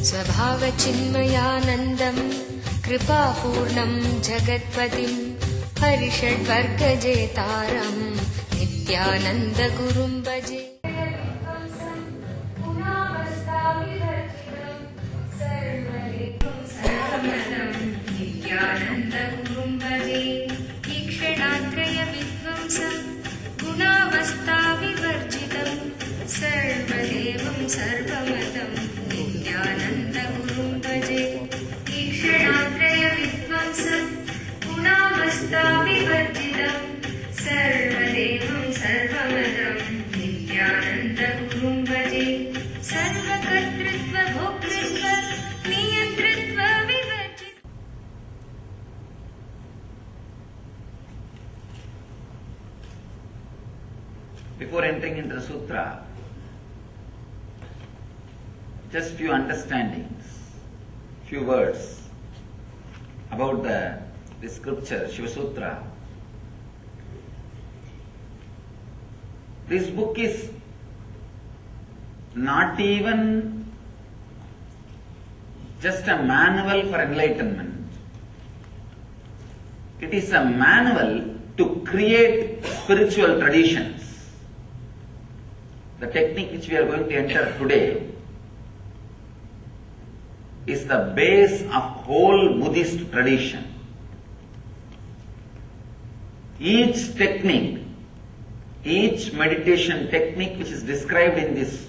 स्वभावचिन्मयानन्दम् कृपापूर्णम् जगत्पतिम् हरिषड्वर्गजेतारम् नित्यानन्दगुरुम् भजे। नित्यानन्दगुरुम् भजे। ईक्षणात्रयविध्वंसम् गुणावस्थाविवर्जितम् सर्वदेवं सर्वमतं नित्यानन्दगुरुं भजे। ईक्षणात्रयविध्वंसम् गुणावस्थाविवर्जितं सर्वदेवं सर्वमतं नित्यानन्दगुरुं भजे। सर्वकर्तृत्व भोक्तृत्व नियन्तृत्व विवर्जितम्। Before entering into the sutra, just few understandings, few words about the scripture, Shiva Sutra. This book is not even just a manual for enlightenment. It is a manual to create spiritual traditions. The technique which we are going to enter today is the base of whole Buddhist tradition. Each technique, each meditation technique which is described in this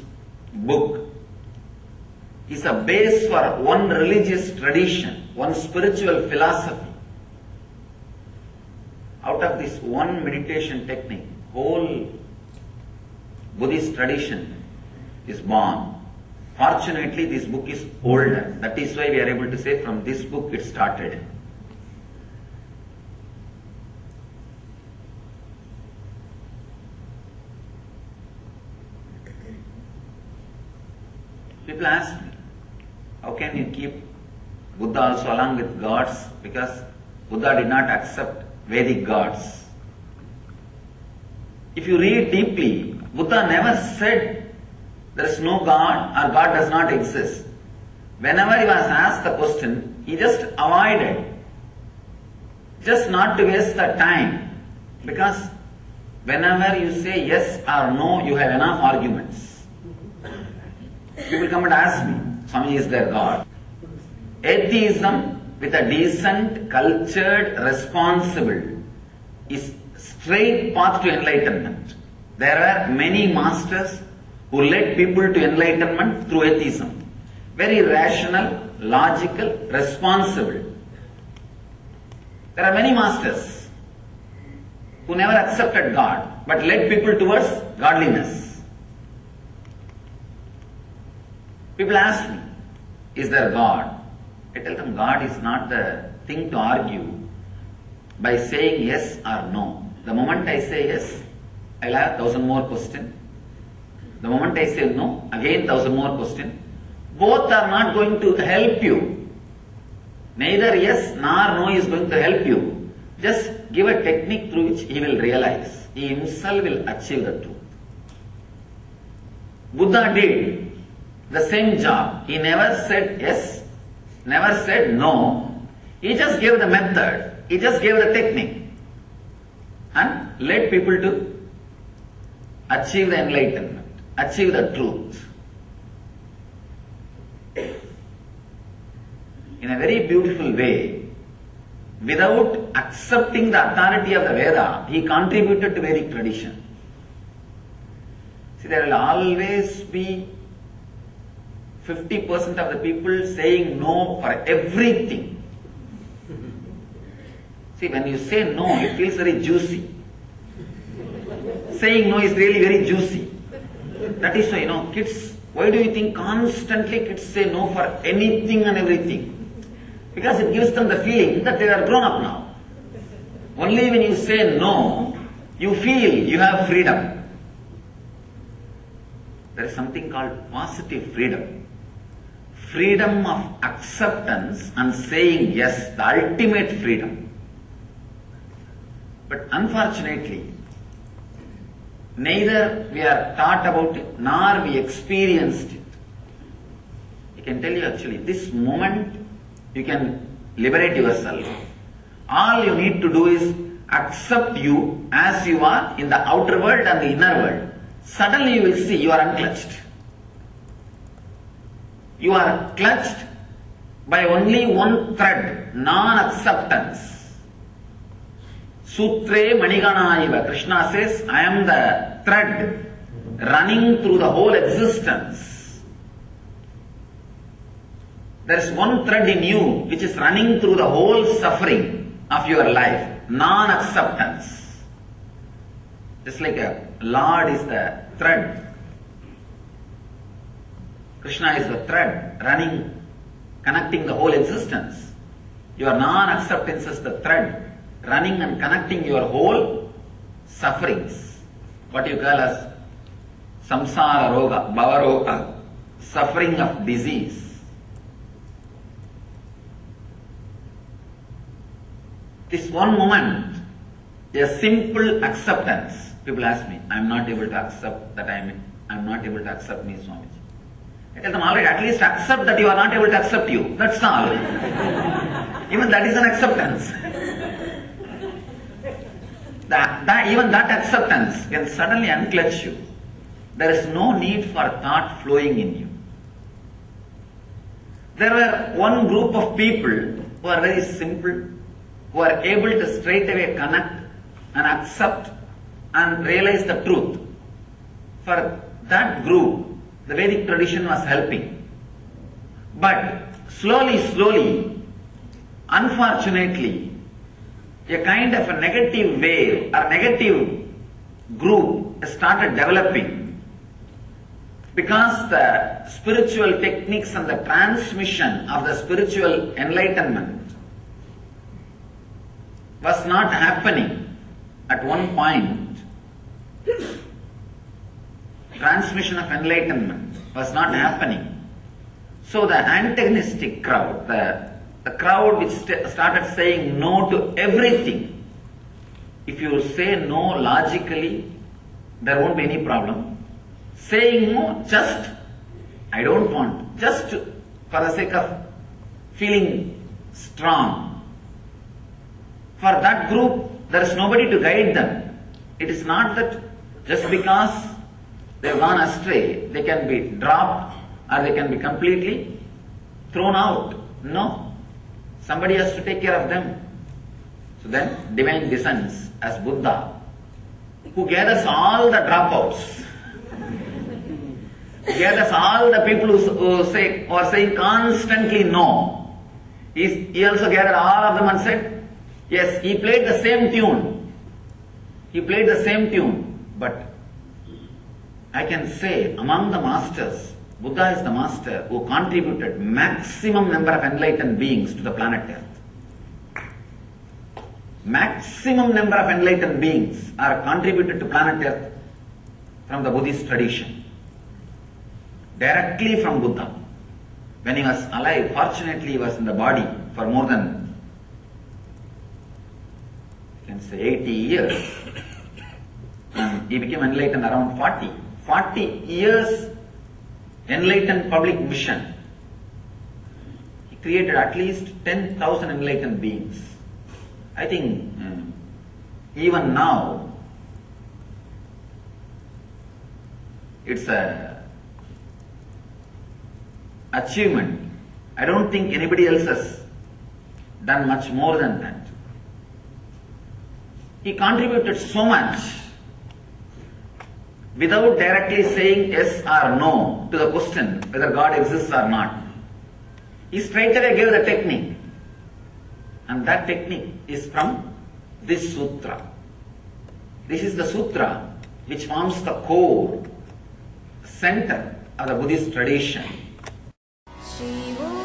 book is a base for one religious tradition, one spiritual philosophy. Out of this one meditation technique, whole Buddhist tradition is born. Fortunately, this book is older. That is why we are able to say from this book it started. People ask me, how can you keep Buddha also along with gods? Because Buddha did not accept Vedic gods. If you read deeply, Buddha never said there is no God or God does not exist. Whenever he was asked the question, he just avoided, just not to waste the time. Because whenever you say yes or no, you have enough arguments. People come and ask me, Swami, is there God? Atheism with a decent, cultured, responsible is straight path to enlightenment. There are many masters who led people to enlightenment through atheism. Very rational, logical, responsible. There are many masters who never accepted God but led people towards godliness. People ask me, is there God? I tell them God is not the thing to argue by saying yes or no. The moment I say yes, I'll have 1,000 more questions. The moment I say no, again 1,000 more questions. Both are not going to help you. Neither yes nor no is going to help you. Just give a technique through which he will realize. He himself will achieve the truth. Buddha did the same job. He never said yes, never said no. He just gave the method. He just gave the technique. And led people to achieve the enlightenment, achieve the truth. In a very beautiful way, without accepting the authority of the Veda, he contributed to Vedic tradition. See, there will always be 50% of the people saying no for everything. See, when you say no, it feels very juicy. Saying no is really very juicy. That is why, kids, why do you think constantly kids say no for anything and everything? Because it gives them the feeling that they are grown up now. Only when you say no, you feel you have freedom. There is something called positive freedom. Freedom of acceptance and saying yes, the ultimate freedom. But unfortunately, neither we are taught about it nor we experienced it. can tell you actually, this moment you can liberate yourself. All you need to do is accept you as you are in the outer world and the inner world. Suddenly you will see you are unclutched. You are clutched by only one thread, non-acceptance. Sutre Maniganaiva, Krishna says, I am the thread running through the whole existence. There is one thread in you which is running through the whole suffering of your life, non-acceptance. Just like a Lord is the thread, Krishna is the thread running, connecting the whole existence. Your non-acceptance is the thread running and connecting your whole sufferings. What you call as samsara roga, bhava roga, suffering of disease. This one moment, a simple acceptance. People ask me, I am not able to accept that I am not able to accept me, Swamiji. I tell them, alright, at least accept that you are not able to accept you. That's all. Even that is an acceptance. Even that acceptance can suddenly unclutch you. There is no need for thought flowing in you. There were one group of people who are very simple, who are able to straight away connect and accept and realize the truth. For that group, the Vedic tradition was helping. But slowly, unfortunately, a kind of a negative wave or negative group started developing because the spiritual techniques and the transmission of the spiritual enlightenment was not happening at one point. Transmission of enlightenment was not happening. So the antagonistic crowd, the crowd which started saying no to everything. If you say no logically, there won't be any problem. Saying no, just, I don't want, just for the sake of feeling strong. For that group, there is nobody to guide them. It is not that just because they have gone astray, they can be dropped or they can be completely thrown out. No. Somebody has to take care of them. So then, divine descends as Buddha, who gathers all the dropouts, gathers all the people who are saying constantly no. He also gathered all of them and said, yes, he played the same tune. He played the same tune, but I can say among the masters, Buddha is the master who contributed maximum number of enlightened beings to the planet Earth. Maximum number of enlightened beings are contributed to planet Earth from the Buddhist tradition. Directly from Buddha. When he was alive, fortunately he was in the body for more than, you can say 80 years. And he became enlightened around 40. 40 years enlightened public mission. He created at least 10,000 enlightened beings. I think even now it's a achievement. I don't think anybody else has done much more than that. He contributed so much without directly saying yes or no to the question whether God exists or not. He straight away gave the technique. And that technique is from this sutra. This is the sutra which forms the core, center of the Buddhist tradition. Shiva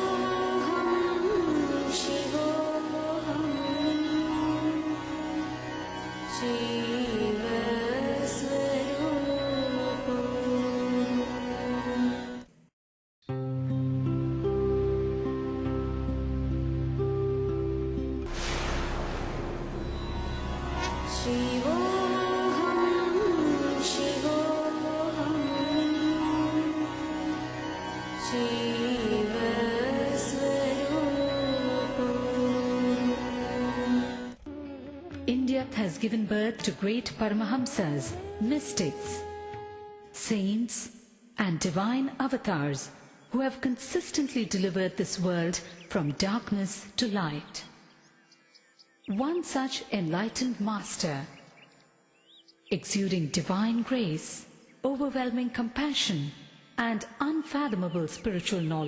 India has given birth to great Paramahamsas, mystics, saints, and divine avatars who have consistently delivered this world from darkness to light. One such enlightened master, exuding divine grace, overwhelming compassion, and unfathomable spiritual knowledge,